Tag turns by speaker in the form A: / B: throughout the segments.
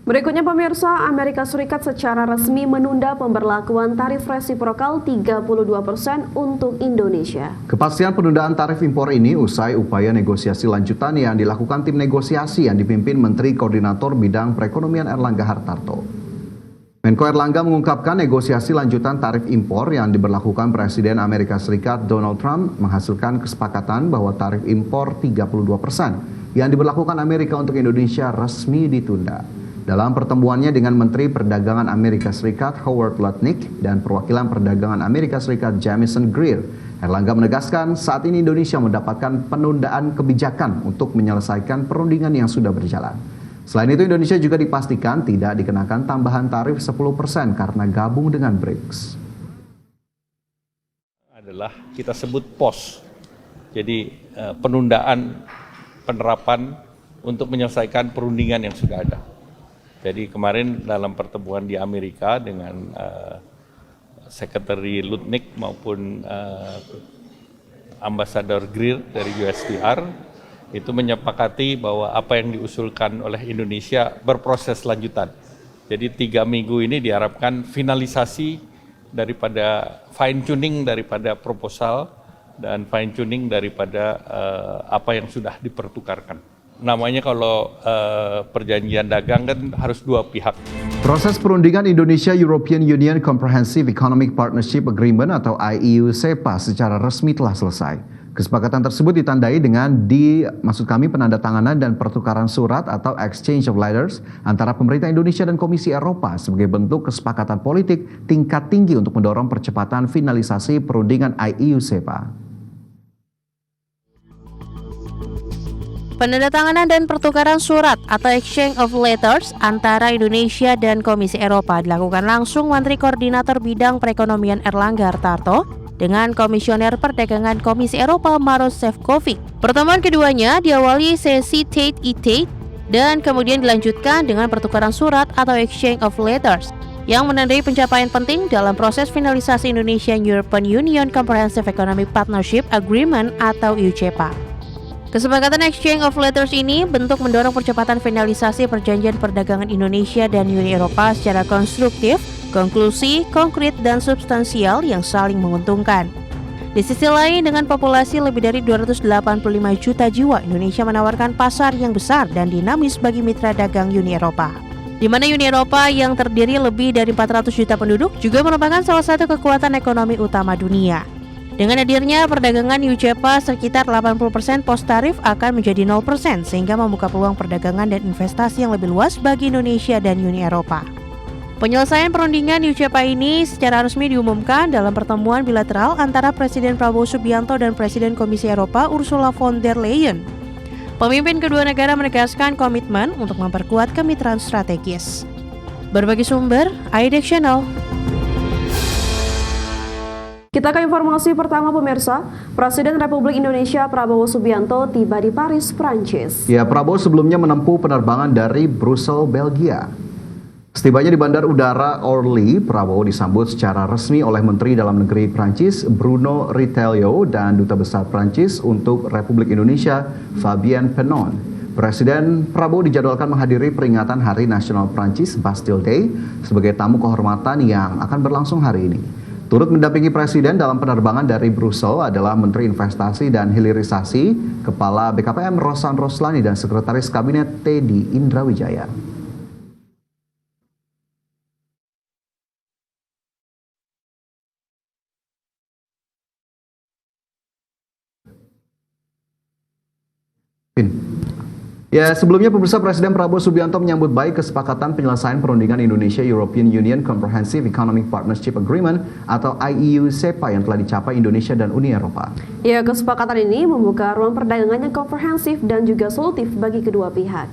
A: Berikutnya pemirsa, Amerika Serikat secara resmi menunda pemberlakuan tarif resiprokal 32% untuk Indonesia.
B: Kepastian penundaan tarif impor ini usai upaya negosiasi lanjutan yang dilakukan tim negosiasi yang dipimpin Menteri Koordinator Bidang Perekonomian Erlangga Hartarto. Menko Erlangga mengungkapkan negosiasi lanjutan tarif impor yang diberlakukan Presiden Amerika Serikat Donald Trump menghasilkan kesepakatan bahwa tarif impor 32% yang diberlakukan Amerika untuk Indonesia resmi ditunda. Dalam pertemuannya dengan Menteri Perdagangan Amerika Serikat Howard Lutnick dan perwakilan perdagangan Amerika Serikat Jamieson Greer, Erlangga menegaskan saat ini Indonesia mendapatkan penundaan kebijakan untuk menyelesaikan perundingan yang sudah berjalan. Selain itu, Indonesia juga dipastikan tidak dikenakan tambahan tarif 10% karena gabung dengan BRICS.
C: Adalah kita sebut POS, jadi penundaan penerapan untuk menyelesaikan perundingan yang sudah ada. Jadi kemarin dalam pertemuan di Amerika dengan Sekretari Lutnick maupun Ambasador Greer dari USTR itu menyepakati bahwa apa yang diusulkan oleh Indonesia berproses lanjutan. Jadi 3 minggu ini diharapkan finalisasi daripada fine tuning daripada proposal dan fine tuning daripada apa yang sudah dipertukarkan. Namanya kalau perjanjian dagang kan harus dua pihak.
B: Proses perundingan Indonesia-European Union Comprehensive Economic Partnership Agreement atau IEU-SEPA secara resmi telah selesai. Kesepakatan tersebut ditandai dengan penandatanganan dan pertukaran surat atau exchange of letters antara pemerintah Indonesia dan Komisi Eropa sebagai bentuk kesepakatan politik tingkat tinggi untuk mendorong percepatan finalisasi perundingan IEU-SEPA.
D: Penandatanganan dan pertukaran surat atau exchange of letters antara Indonesia dan Komisi Eropa dilakukan langsung Menteri Koordinator Bidang Perekonomian Erlangga Hartarto dengan Komisioner Perdagangan Komisi Eropa Maroš Šefčovič. Pertemuan keduanya diawali sesi tete-a-tete dan kemudian dilanjutkan dengan pertukaran surat atau exchange of letters yang menandai pencapaian penting dalam proses finalisasi Indonesia European Union Comprehensive Economic Partnership Agreement atau IEU-SEPA. Kesepakatan exchange of letters ini bentuk mendorong percepatan finalisasi perjanjian perdagangan Indonesia dan Uni Eropa secara konstruktif, konklusi, konkret, dan substansial yang saling menguntungkan. Di sisi lain, dengan populasi lebih dari 285 juta jiwa, Indonesia menawarkan pasar yang besar dan dinamis bagi mitra dagang Uni Eropa. Di mana Uni Eropa yang terdiri lebih dari 400 juta penduduk juga merupakan salah satu kekuatan ekonomi utama dunia. Dengan hadirnya perdagangan IEU-SEPA, sekitar 80% pos tarif akan menjadi 0% sehingga membuka peluang perdagangan dan investasi yang lebih luas bagi Indonesia dan Uni Eropa. Penyelesaian perundingan IEU-SEPA ini secara resmi diumumkan dalam pertemuan bilateral antara Presiden Prabowo Subianto dan Presiden Komisi Eropa Ursula von der Leyen. Pemimpin kedua negara menegaskan komitmen untuk memperkuat kemitraan strategis. Berbagi sumber, IDX Channel.
A: Kita ke informasi pertama pemirsa, Presiden Republik Indonesia Prabowo Subianto tiba di Paris, Prancis.
B: Ya, Prabowo sebelumnya menempuh penerbangan dari Brussels, Belgia. Setibanya di Bandar Udara Orly, Prabowo disambut secara resmi oleh Menteri Dalam Negeri Prancis Bruno Retailleau dan Duta Besar Prancis untuk Republik Indonesia Fabien Penon. Presiden Prabowo dijadwalkan menghadiri peringatan Hari Nasional Prancis Bastille Day sebagai tamu kehormatan yang akan berlangsung hari ini. Turut mendampingi Presiden dalam penerbangan dari Brussels adalah Menteri Investasi dan Hilirisasi, Kepala BKPM Rosan Roslani dan Sekretaris Kabinet Teddy Indrawijaya. Ya, sebelumnya pemirsa, Presiden Prabowo Subianto menyambut baik kesepakatan penyelesaian perundingan Indonesia-European Union Comprehensive Economic Partnership Agreement atau IEU-SEPA yang telah dicapai Indonesia dan Uni Eropa.
A: Ya, kesepakatan ini membuka ruang perdagangan yang komprehensif dan juga solutif bagi kedua pihak.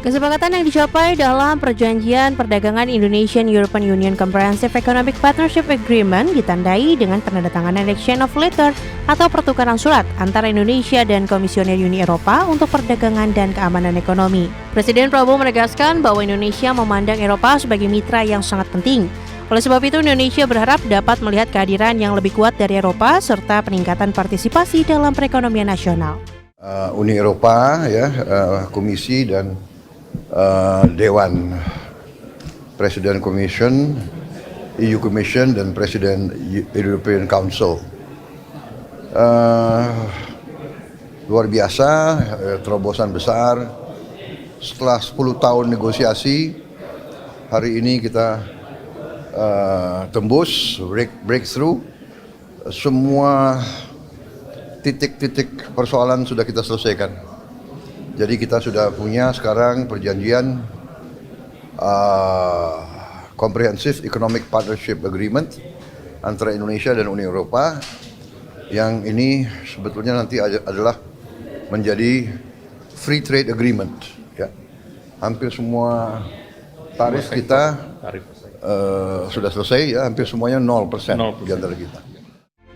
D: Kesepakatan yang dicapai dalam Perjanjian Perdagangan Indonesian-European Union Comprehensive Economic Partnership Agreement ditandai dengan penandatanganan exchange of letter atau pertukaran surat antara Indonesia dan Komisioner Uni Eropa untuk perdagangan dan keamanan ekonomi. Presiden Prabowo menegaskan bahwa Indonesia memandang Eropa sebagai mitra yang sangat penting. Oleh sebab itu, Indonesia berharap dapat melihat kehadiran yang lebih kuat dari Eropa serta peningkatan partisipasi dalam perekonomian nasional.
E: Uni Eropa, ya, Komisi dan Dewan, Presiden Commission, EU Commission dan Presiden European Council. Luar biasa, terobosan besar. Setelah 10 tahun negosiasi, hari ini kita tembus, breakthrough. Semua titik-titik persoalan sudah kita selesaikan. Jadi kita sudah punya sekarang perjanjian Comprehensive Economic Partnership Agreement antara Indonesia dan Uni Eropa, yang ini sebetulnya nanti adalah menjadi free trade agreement. Ya. Hampir semua tarif kita sudah selesai, ya, hampir semuanya 0% di antara kita.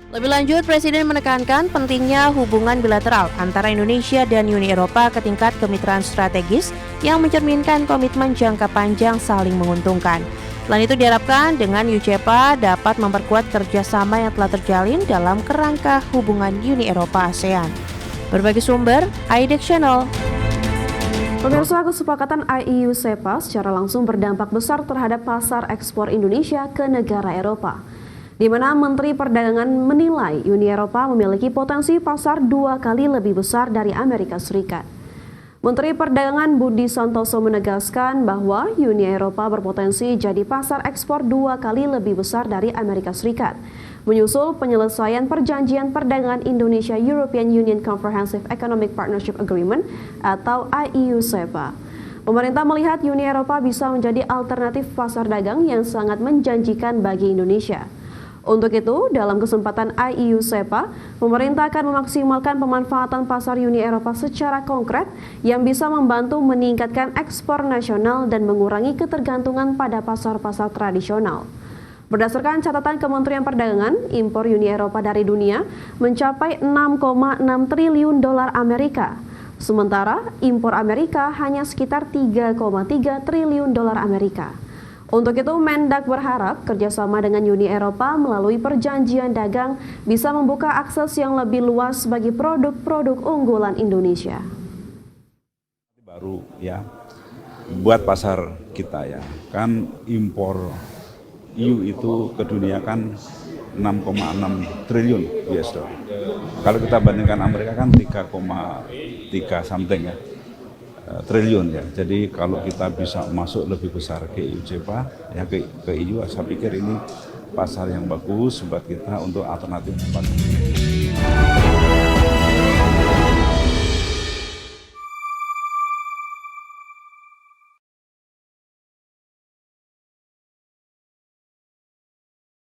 D: Lebih lanjut, Presiden menekankan pentingnya hubungan bilateral antara Indonesia dan Uni Eropa ke tingkat kemitraan strategis yang mencerminkan komitmen jangka panjang saling menguntungkan. Selain itu diharapkan dengan UCEPA dapat memperkuat kerjasama yang telah terjalin dalam kerangka hubungan Uni Eropa-ASEAN. Berbagai sumber, IDEX Channel.
A: Pemirsa, kesepakatan IEU-SEPA secara langsung berdampak besar terhadap pasar ekspor Indonesia ke negara Eropa, di mana Menteri Perdagangan menilai Uni Eropa memiliki potensi pasar 2 kali lebih besar dari Amerika Serikat. Menteri Perdagangan Budi Santoso menegaskan bahwa Uni Eropa berpotensi jadi pasar ekspor 2 kali lebih besar dari Amerika Serikat, menyusul penyelesaian perjanjian perdagangan Indonesia-European Union Comprehensive Economic Partnership Agreement atau IEU-SEPA. Pemerintah melihat Uni Eropa bisa menjadi alternatif pasar dagang yang sangat menjanjikan bagi Indonesia. Untuk itu, dalam kesempatan IEU-SEPA, pemerintah akan memaksimalkan pemanfaatan pasar Uni Eropa secara konkret yang bisa membantu meningkatkan ekspor nasional dan mengurangi ketergantungan pada pasar-pasar tradisional. Berdasarkan catatan Kementerian Perdagangan, impor Uni Eropa dari dunia mencapai 6,6 triliun dolar Amerika. Sementara impor Amerika hanya sekitar 3,3 triliun dolar Amerika. Untuk itu, Mendak berharap kerjasama dengan Uni Eropa melalui perjanjian dagang bisa membuka akses yang lebih luas bagi produk-produk unggulan Indonesia.
F: Baru ya, buat pasar kita ya, kan impor EU itu ke dunia kan 6,6 triliun US dollar. Kalau kita bandingkan Amerika kan 3,3 something ya. Triliun ya. Jadi kalau kita bisa masuk lebih besar ke UCEPA ya, ke EU, saya pikir ini pasar yang bagus buat kita untuk alternatif.